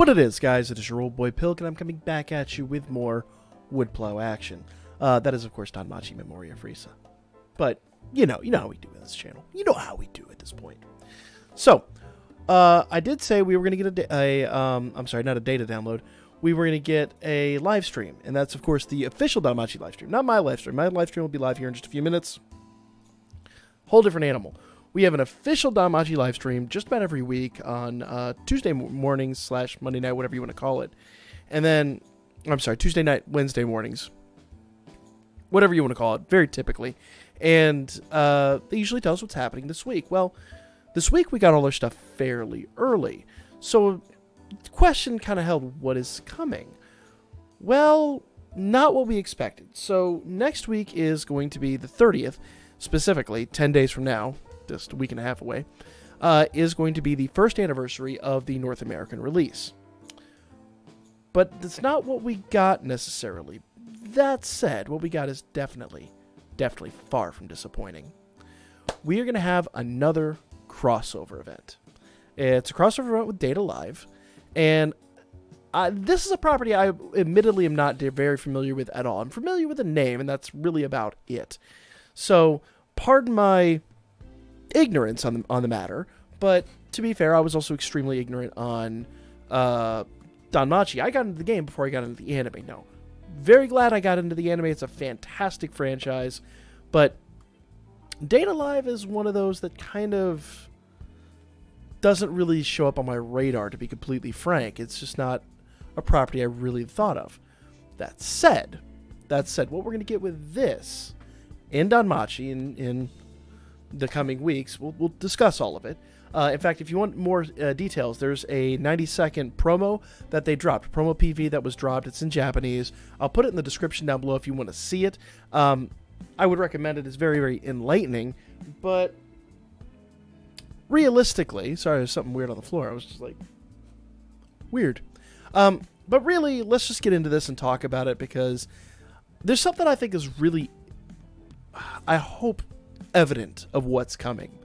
What it is, guys, it is your old boy Pilk, and I'm coming back at you with more Woodplow action. That is, of course, Danmachi Memoria Frisa. But, you know how we do with this channel. You know how we do at this point. So, I did say we were going to get I'm sorry, not a data download. We were going to get a live stream, and that's, of course, the official Danmachi live stream. Not my live stream. My live stream will be live here in just a few minutes. Whole different animal. We have an official Danmachi live stream just about every week on Tuesday mornings / Monday night, whatever you want to call it. And then, I'm sorry, Tuesday night, Wednesday mornings. Whatever you want to call it, very typically. And they usually tell us what's happening this week. Well, this week we got all our stuff fairly early. So the question kind of held, what is coming? Well, not what we expected. So next week is going to be the 30th, specifically 10 days from now, just a week and a half away, is going to be the first anniversary of the North American release. But that's not what we got necessarily. That said, what we got is definitely far from disappointing. We are going to have another crossover event. It's a crossover event with Data Live, and this is a property I admittedly am not very familiar with at all. I'm familiar with the name, and that's really about it. So, pardon my ignorance on the matter, but to be fair, I was also extremely ignorant on Danmachi. I got into the game before I got into the anime. No, very glad I got into the anime. It's a fantastic franchise, but Data Live is one of those that kind of doesn't really show up on my radar, to be completely frank. It's just not a property I really thought of. That said, what we're going to get with this in Danmachi in the coming weeks, we'll discuss all of it. In fact, if you want more details, there's a 90-second promo that they dropped, promo PV that was dropped. It's in Japanese. I'll put it in the description down below if you want to see it. I would recommend it. It's very, very enlightening, but realistically, sorry, there's something weird on the floor. I was just like, weird. But really, let's just get into this and talk about it, because there's something I think is really, I hope, evident of what's coming.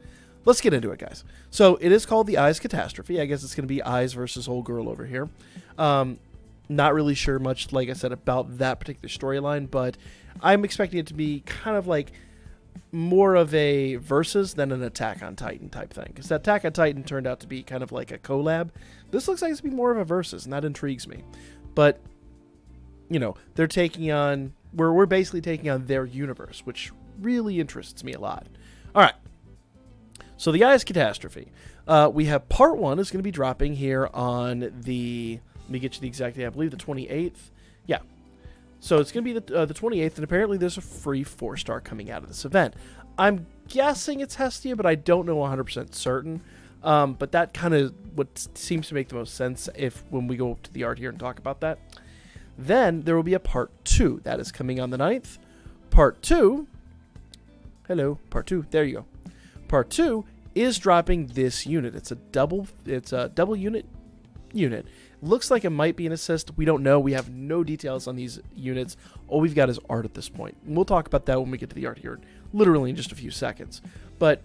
Let's get into it, guys. So it is called the Eyes Catastrophe. I guess it's going to be Eyes versus Old Girl over here. Not really sure much, like I said, about that particular storyline, but I'm expecting it to be kind of like more of a versus than an Attack on Titan type thing, because that Attack on Titan turned out to be kind of like a collab. This looks like it's to be more of a versus, and that intrigues me. But, you know, they're taking on, we're basically taking on their universe, which really interests me a lot. All right. So the Eyes Catastrophe. We have part 1 is going to be dropping here on the, let me get you the exact date, I believe the 28th. Yeah. So it's going to be the 28th, and apparently there's a free 4-star coming out of this event. I'm guessing it's Hestia, but I don't know 100% certain. But that kind of what seems to make the most sense when we go to the art here and talk about that. Then there will be a part 2 that is coming on the 9th. Part 2, hello, part 2, there you go. Part 2 is dropping this unit. It's a double unit. Looks like it might be an assist. We don't know. We have no details on these units. All we've got is art at this point. And we'll talk about that when we get to the art here, literally in just a few seconds. But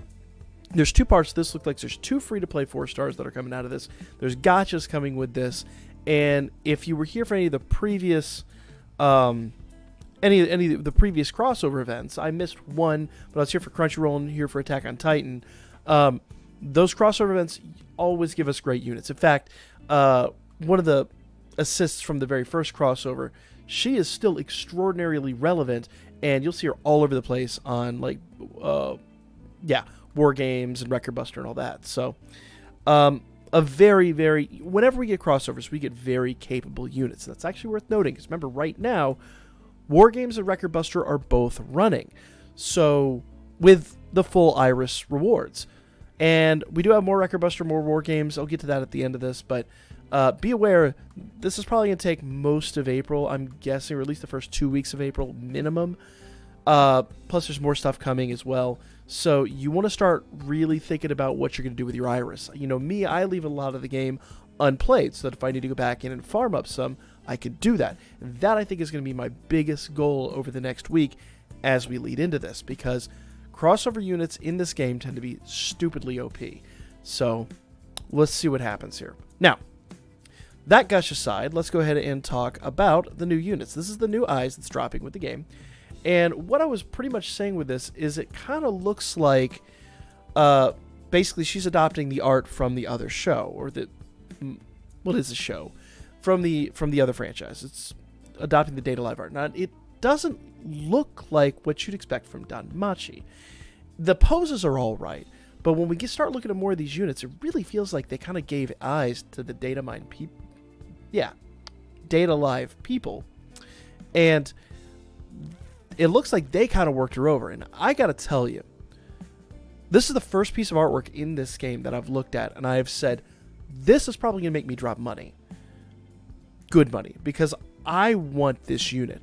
there's 2 parts to this. Looks like there's 2 free-to-play 4-stars that are coming out of this. There's gotchas coming with this. And if you were here for any of the previous any of the previous crossover events, I missed one, but I was here for Crunchyroll and here for Attack on Titan. Those crossover events always give us great units. In fact, one of the assists from the very first crossover, she is still extraordinarily relevant, and you'll see her all over the place on, like, War Games and Record Buster and all that. So, a very, very, whenever we get crossovers, we get very capable units. That's actually worth noting, because remember, right now, War Games and Record Buster are both running, so with the full Iris rewards. And we do have more Record Buster, more War Games. I'll get to that at the end of this, but be aware, this is probably going to take most of April, I'm guessing, or at least the first 2 weeks of April minimum. Plus, there's more stuff coming as well. So you want to start really thinking about what you're going to do with your Iris. You know, me, I leave a lot of the game unplayed, so that if I need to go back in and farm up some, I could do that. And that, I think, is going to be my biggest goal over the next week as we lead into this, because crossover units in this game tend to be stupidly OP. So let's see what happens here. Now, that gush aside, let's go ahead and talk about the new units. This is the new eyes that's dropping with the game. And what I was pretty much saying with this is it kind of looks like basically she's adopting the art from the other show, or what is a show? From the other franchise. It's adopting the Data Live art. Now, it doesn't look like what you'd expect from Danmachi. The poses are all right, but when we start looking at more of these units, it really feels like they kind of gave eyes to the Data Live people. And it looks like they kind of worked her over. And I gotta tell you, this is the first piece of artwork in this game that I've looked at, and I have said, this is probably going to make me drop money. Good money. Because I want this unit.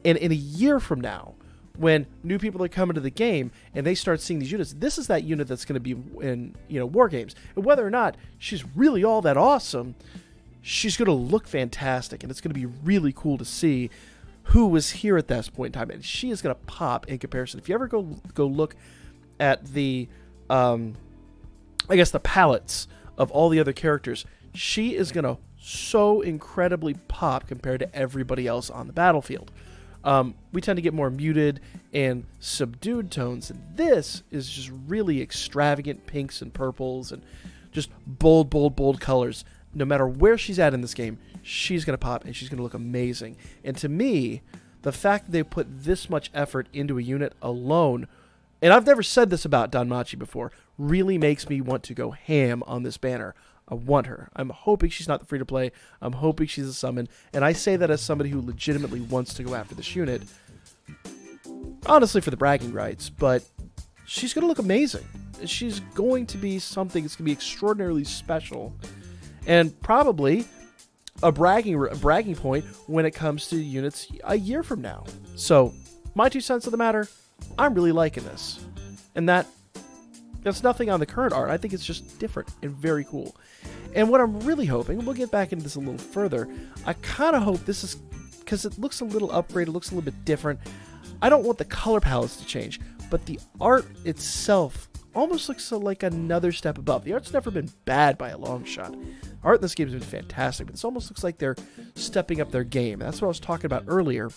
And in a year from now, when new people are coming to the game and they start seeing these units, this is that unit that's going to be in, war games. And whether or not she's really all that awesome, she's going to look fantastic. And it's going to be really cool to see who was here at this point in time. And she is going to pop in comparison. If you ever go look at the, I guess the palettes of all the other characters, she is going to so incredibly pop compared to everybody else on the battlefield. We tend to get more muted and subdued tones, and this is just really extravagant pinks and purples and just bold, bold, bold colors. No matter where she's at in this game, she's going to pop and she's going to look amazing. And to me, the fact that they put this much effort into a unit alone, and I've never said this about Danmachi before, really makes me want to go ham on this banner. I want her. I'm hoping she's not the free-to-play. I'm hoping she's a summon. And I say that as somebody who legitimately wants to go after this unit. Honestly, for the bragging rights. But she's going to look amazing. She's going to be something that's going to be extraordinarily special. And probably a bragging point when it comes to units a year from now. So, my 2 cents of the matter, I'm really liking this. And that's nothing on the current art. I think it's just different and very cool. And what I'm really hoping, and we'll get back into this a little further, I kind of hope this is, because it looks a little upgraded, it looks a little bit different. I don't want the color palettes to change, but the art itself almost looks like another step above. The art's never been bad by a long shot. Art in this game has been fantastic, but this almost looks like they're stepping up their game. That's what I was talking about earlier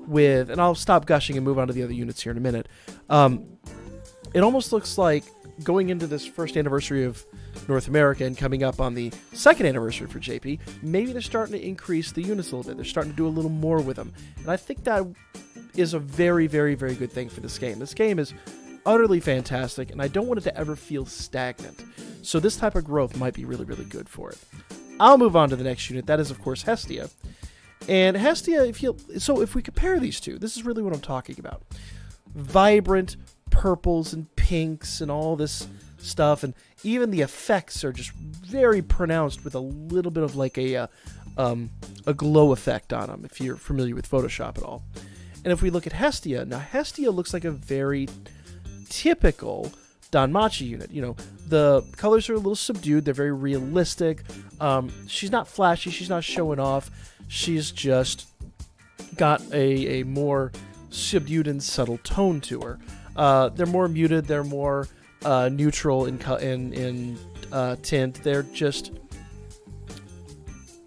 with, and I'll stop gushing and move on to the other units here in a minute. It almost looks like going into this first anniversary of North America and coming up on the second anniversary for JP, maybe they're starting to increase the units a little bit. They're starting to do a little more with them. And I think that is a very, very, very good thing for this game. This game is utterly fantastic, and I don't want it to ever feel stagnant. So this type of growth might be really, really good for it. I'll move on to the next unit. That is, of course, Hestia. And Hestia, if we compare these two, this is really what I'm talking about. Vibrant purples and pinks and all this stuff, and even the effects are just very pronounced with a little bit of like a glow effect on them, if you're familiar with Photoshop at all. And if we look at Hestia, now Hestia looks like a very typical Danmachi unit. The colors are a little subdued, they're very realistic. She's not flashy, she's not showing off, she's just got a more subdued and subtle tone to her. They're more muted, they're more neutral in tint. They're just,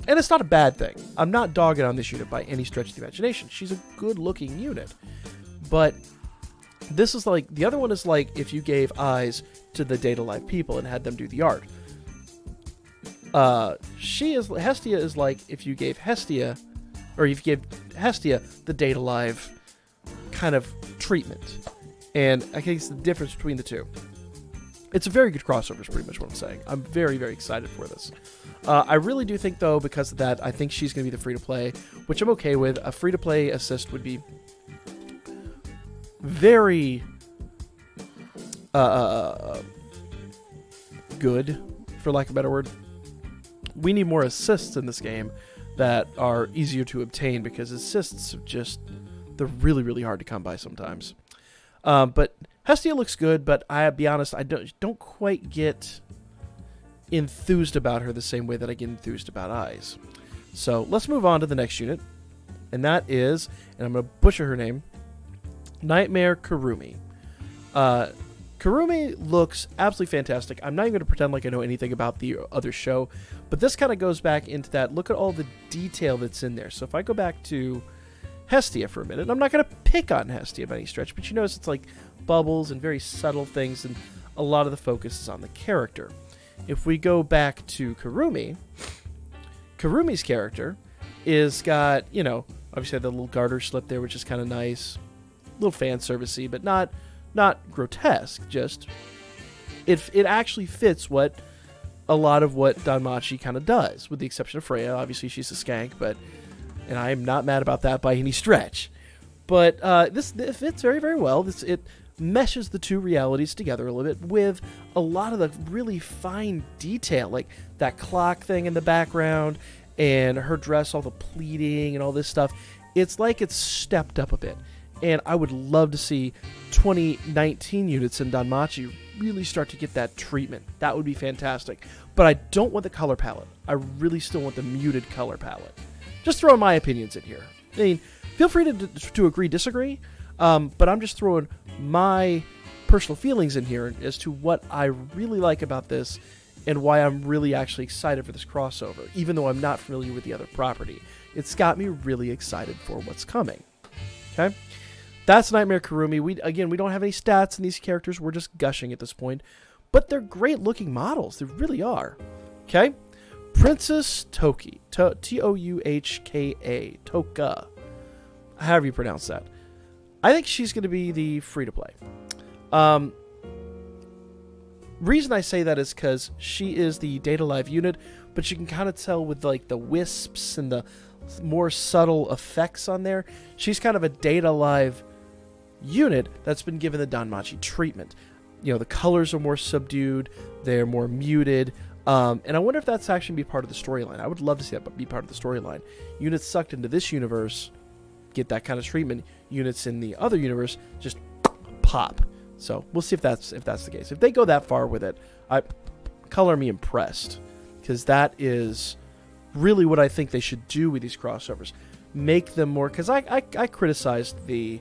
and it's not a bad thing. I'm not dogging on this unit by any stretch of the imagination. She's a good looking unit, but this is like, the other one is like if you gave eyes to the Data Live people and had them do the art. Hestia is like if you gave Hestia, or if you gave Hestia the Data Live kind of treatment. And I think it's the difference between the two. It's a very good crossover is pretty much what I'm saying. I'm very, very excited for this. I really do think, though, because of that, I think she's going to be the free-to-play, which I'm okay with. A free-to-play assist would be very good, for lack of a better word. We need more assists in this game that are easier to obtain, because assists are just, they're really, really hard to come by sometimes. But Hestia looks good, but I'll be honest, I don't quite get enthused about her the same way that I get enthused about eyes. So let's move on to the next unit, and that is, and I'm going to butcher her name, Nightmare Kurumi. Kurumi looks absolutely fantastic. I'm not even going to pretend like I know anything about the other show, but But this kind of goes back into that. Look at all the detail that's in there. So if I go back to Hestia for a minute, and I'm not going to pick on Hestia by any stretch, but you notice it's like bubbles and very subtle things, and a lot of the focus is on the character. If we go back to Kurumi, Kurumi's character is got, you know, obviously the little garter slip there, which is kind of nice, a little fan servicey, but not grotesque. Just it actually fits what a lot of what Danmachi kind of does, with the exception of Freya. Obviously, she's a skank, and I am not mad about that by any stretch. But this fits very, very well. It meshes the two realities together a little bit with a lot of the really fine detail, like that clock thing in the background and her dress, all the pleating and all this stuff. It's like it's stepped up a bit. And I would love to see 2019 units in Danmachi really start to get that treatment. That would be fantastic. But I don't want the color palette. I really still want the muted color palette. Just throwing my opinions in here. I mean, feel free to agree, disagree. But I'm just throwing my personal feelings in here as to what I really like about this and why I'm really actually excited for this crossover, even though I'm not familiar with the other property. It's got me really excited for what's coming. Okay? That's Nightmare Kurumi. We don't have any stats in these characters. We're just gushing at this point. But they're great-looking models. They really are. Okay? Princess Toki. T-O-U-H-K-A. Toka. However you pronounce that. I think she's going to be the free-to-play. Reason I say that is because she is the Data Live unit, but you can kind of tell with like the wisps and the more subtle effects on there. She's kind of a Data Live unit that's been given the Danmachi treatment. You know, the colors are more subdued, they're more muted, and I wonder if that's actually be part of the storyline. I would love to see that be part of the storyline. Units sucked into this universe get that kind of treatment. Units in the other universe just pop. So we'll see if that's the case. If they go that far with it, color me impressed, because that is really what I think they should do with these crossovers. Make them more, because I criticized the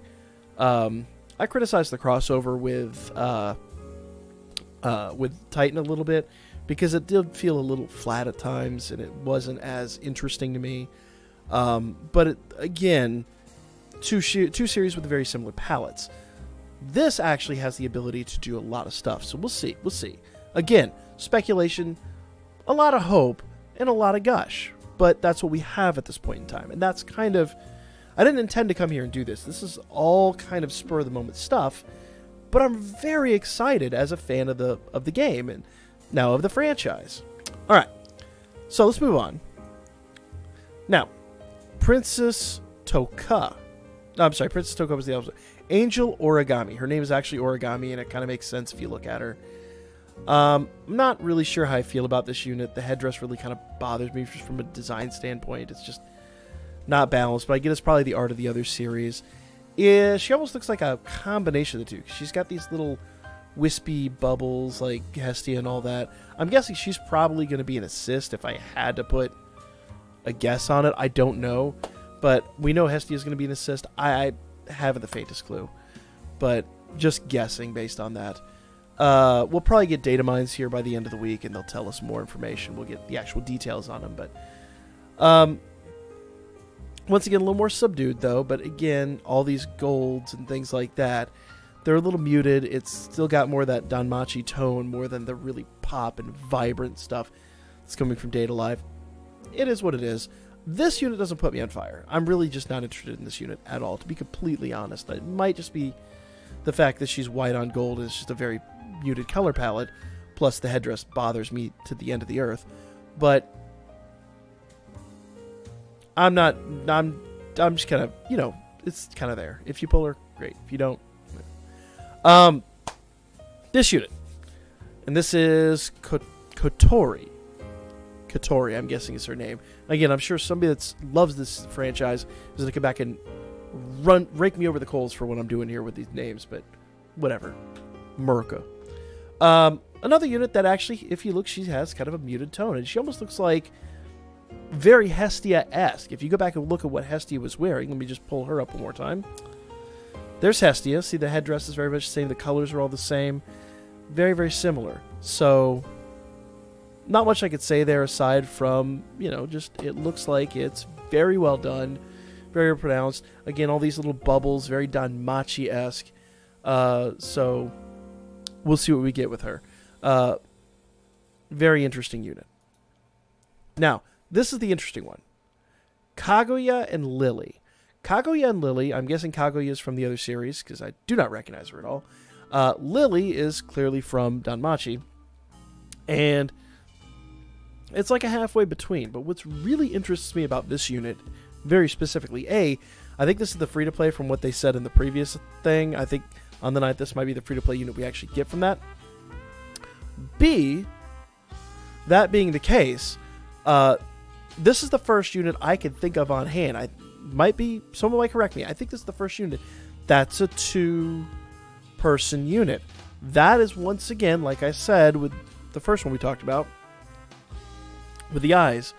crossover with Titan a little bit, because it did feel a little flat at times and it wasn't as interesting to me. But again, two series with very similar palettes. This actually has the ability to do a lot of stuff, so we'll see. We'll see. Again, speculation, a lot of hope, and a lot of gush. But that's what we have at this point in time. And that's kind of... I didn't intend to come here and do this. This is all kind of spur-of-the-moment stuff. But I'm very excited as a fan of the game, and now of the franchise. Alright, so let's move on. Now, Princess Toka. No, I'm sorry, Princess Toka was the opposite. Angel Origami. Her name is actually Origami, and it kind of makes sense if you look at her. I'm not really sure how I feel about this unit. The headdress really kind of bothers me just from a design standpoint. It's just not balanced, but I get it's probably the art of the other series. She almost looks like a combination of the two. She's got these little wispy bubbles like Hestia and all that. I'm guessing she's probably going to be an assist if I had to put a guess on it. I don't know, but we know Hestia is going to be an assist. I haven't the faintest clue, but just guessing based on that. We'll probably get data mines here by the end of the week, and they'll tell us more information. We'll get the actual details on them, but once again, a little more subdued though. But again, all these golds and things like that, they're a little muted. It's still got more of that Danmachi tone more than the really pop and vibrant stuff that's coming from Data Live. It is what it is. This unit doesn't put me on fire. I'm really just not interested in this unit at all, to be completely honest. It might just be the fact that she's white on gold and it's just a very muted color palette, plus the headdress bothers me to the end of the earth. But I'm just kind of, you know, it's kind of there. If you pull her, great. If you don't, this unit, and this is Kotori. Kotori, I'm guessing is her name. Again, I'm sure somebody that loves this franchise is going to come back and rake me over the coals for what I'm doing here with these names, but whatever. Murka. Another unit that actually, if you look, she has kind of a muted tone, and she almost looks like very Hestia-esque. If you go back and look at what Hestia was wearing, let me just pull her up one more time. There's Hestia. See, the headdress is very much the same. The colors are all the same. Very, very similar. So, Not much I could say there aside from, just it looks like it's very well done, very pronounced. Again, all these little bubbles, very Danmachi-esque. So we'll see what we get with her. Very interesting unit. Now, this is the interesting one. Kaguya and Lily. Kaguya and Lily, I'm guessing Kaguya is from the other series, because I do not recognize her at all. Lily is clearly from Danmachi, and it's like a halfway between. But what's really interests me about this unit, very specifically, I think this is the free-to-play from what they said in the previous thing. I think on the night this might be the free-to-play unit we actually get from that. B, that being the case, this is the first unit I can think of on hand. Someone might correct me. I think this is the first unit that's a 2-person unit. That is, once again, like I said with the first one we talked about, with the eyes,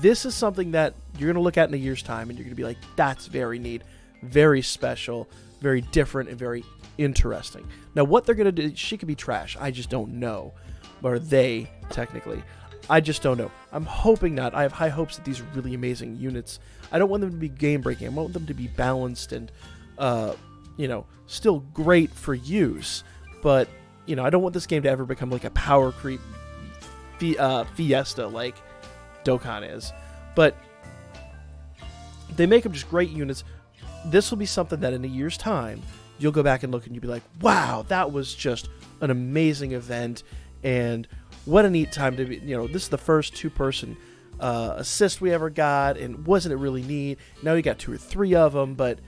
this is something that you're going to look at in a year's time and you're going to be like, that's very neat, very special, very different, and very interesting. Now, what they're going to do, she could be trash. I just don't know. Or they, technically. I just don't know. I'm hoping not. I have high hopes that these are really amazing units. I don't want them to be game-breaking. I want them to be balanced and, still great for use. But, I don't want this game to ever become like a power creep fiesta like Dokkan is. But they make them just great units. This will be something that in a year's time, you'll go back and look and you'll be like, wow, that was just an amazing event. And what a neat time to be, this is the first 2-person assist we ever got, and wasn't it really neat? Now we got 2 or 3 of them, but,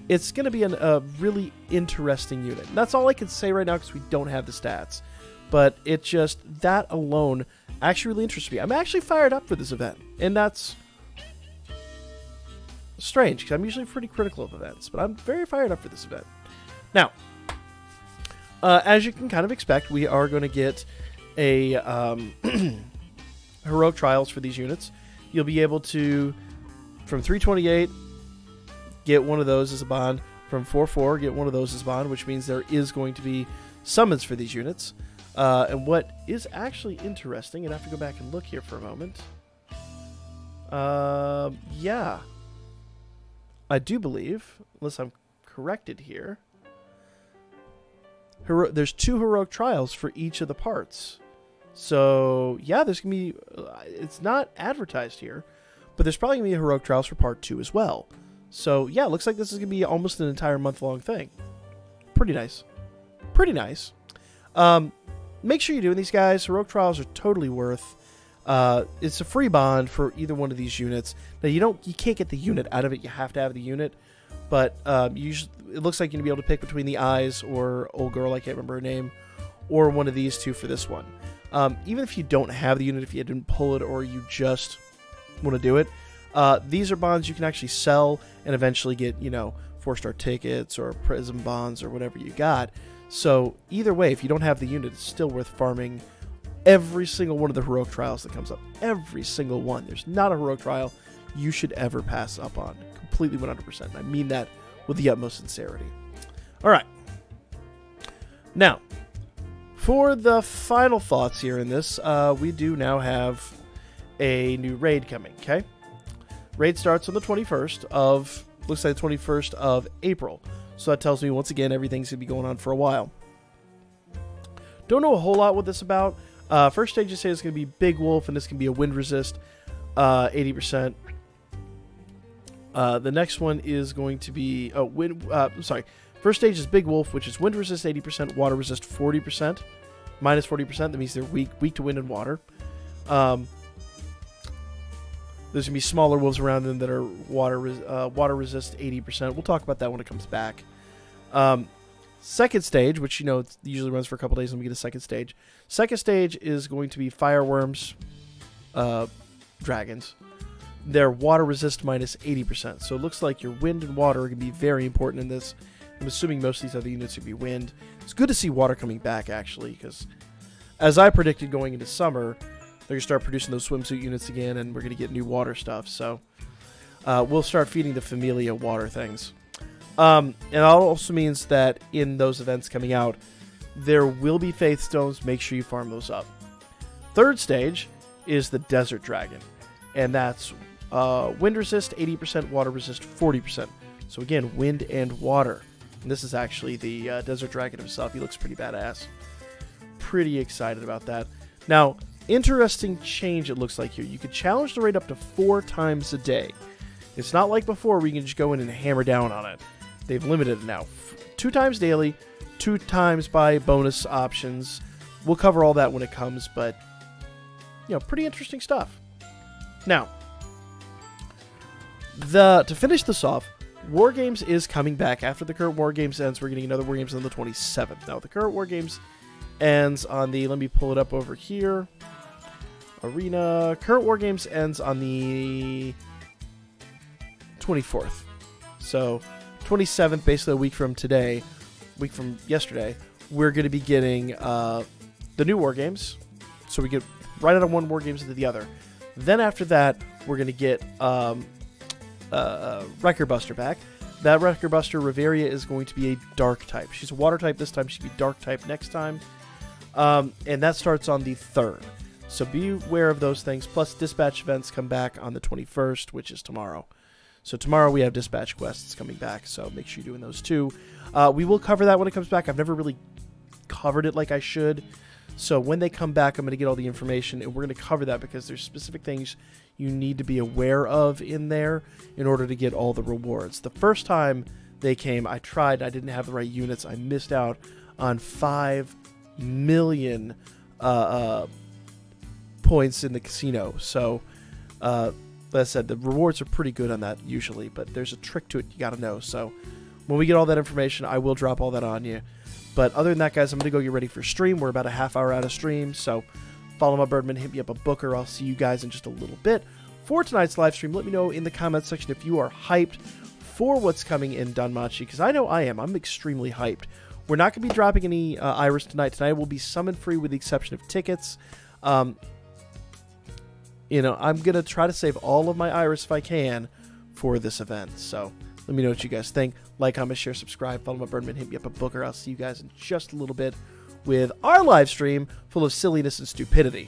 it's going to be a really interesting unit. And that's all I can say right now because we don't have the stats. But it just, that alone actually really interests me. I'm actually fired up for this event, and that's strange because I'm usually pretty critical of events, but I'm very fired up for this event. Now, as you can kind of expect, we are going to get a heroic trials for these units. You'll be able to, from 328, get one of those as a bond. From 4-4, get one of those as a bond, which means there is going to be summons for these units. And what is actually interesting, and I have to go back and look here for a moment. Yeah. I do believe, unless I'm corrected here, there's 2 heroic trials for each of the parts. So, yeah, there's going to be... it's not advertised here, but there's probably going to be a heroic trials for part 2 as well. So, yeah, it looks like this is going to be almost an entire month-long thing. Pretty nice. Pretty nice. Make sure you're doing these, guys. Heroic trials are totally worth. It's a free bond for either one of these units. Now, you can't get the unit out of it. You have to have the unit. But it looks like you're going to be able to pick between the eyes or old girl, I can't remember her name, or one of these 2 for this one. Even if you don't have the unit, if you didn't pull it or you just want to do it, these are bonds you can actually sell and eventually get, 4-star tickets or prism bonds or whatever you got. So either way, if you don't have the unit, it's still worth farming every single one of the heroic trials that comes up. Every single one. There's not a heroic trial you should ever pass up on. Completely 100%. And I mean that with the utmost sincerity. All right. Now, for the final thoughts here in this, we do now have a new raid coming, okay? Raid starts on the 21st of, looks like the 21st of April. So that tells me, once again, everything's going to be going on for a while. Don't know a whole lot what this is about. First stage, you say it's going to be Big Wolf, and this can be a wind resist, 80%. The next one is going to be, first stage is Big Wolf, which is wind resist 80%, water resist 40%, minus 40%. That means they're weak to wind and water. There's going to be smaller wolves around them that are water resist 80%. We'll talk about that when it comes back. Second stage, which, it usually runs for a couple days, and we get a second stage. Second stage is going to be fireworms, dragons. They're water resist minus 80%. So it looks like your wind and water are going to be very important in this. I'm assuming most of these other units will be wind. It's good to see water coming back, actually, because as I predicted going into summer, they're going to start producing those swimsuit units again, and we're going to get new water stuff. So we'll start feeding the Familia water things. And it also means that in those events coming out, there will be Faith Stones. Make sure you farm those up. Third stage is the Desert Dragon, and that's wind resist 80%, water resist 40%. So again, wind and water. And this is actually the Desert Dragon himself. He looks pretty badass. Pretty excited about that. Now, interesting change it looks like here. You could challenge the raid up to 4 times a day. It's not like before where you can just go in and hammer down on it. They've limited it now. 2 times daily, 2 times by bonus options. We'll cover all that when it comes, but, you know, pretty interesting stuff. Now, to finish this off, War Games is coming back. After the current War Games ends, we're getting another War Games on the 27th. Now, the current War Games ends on the, let me pull it up over here, Arena. Current War Games ends on the 24th. So, 27th, basically a week from today, week from yesterday, we're going to be getting the new War Games. So we get right out of one War Games into the other. Then after that, we're going to get Wrecker Buster back. That Wrecker Buster, Reveria, is going to be a dark type. She's a water type this time. She'll be dark type next time. And that starts on the 3rd. So be aware of those things. Plus, dispatch events come back on the 21st, which is tomorrow. So tomorrow we have dispatch quests coming back, so make sure you're doing those too. We will cover that when it comes back. I've never really covered it like I should. So when they come back, I'm going to get all the information, and we're going to cover that because there's specific things you need to be aware of in there in order to get all the rewards. The first time they came, I tried. I didn't have the right units. I missed out on 5 million points in the casino. So, like I said, the rewards are pretty good on that usually, but there's a trick to it you got to know. So when we get all that information, I will drop all that on you. But other than that, guys, I'm going to go get ready for stream. We're about a half hour out of stream, so follow my Birdman, hit me up a booker. I'll see you guys in just a little bit. For tonight's live stream, let me know in the comments section if you are hyped for what's coming in Danmachi, because I know I am. I'm extremely hyped. We're not going to be dropping any Iris tonight. Tonight will be summon free with the exception of tickets. You know, I'm going to try to save all of my Iris if I can for this event. So let me know what you guys think. Like, comment, share, subscribe, follow my Birdman, hit me up a booker. I'll see you guys in just a little bit with our live stream full of silliness and stupidity.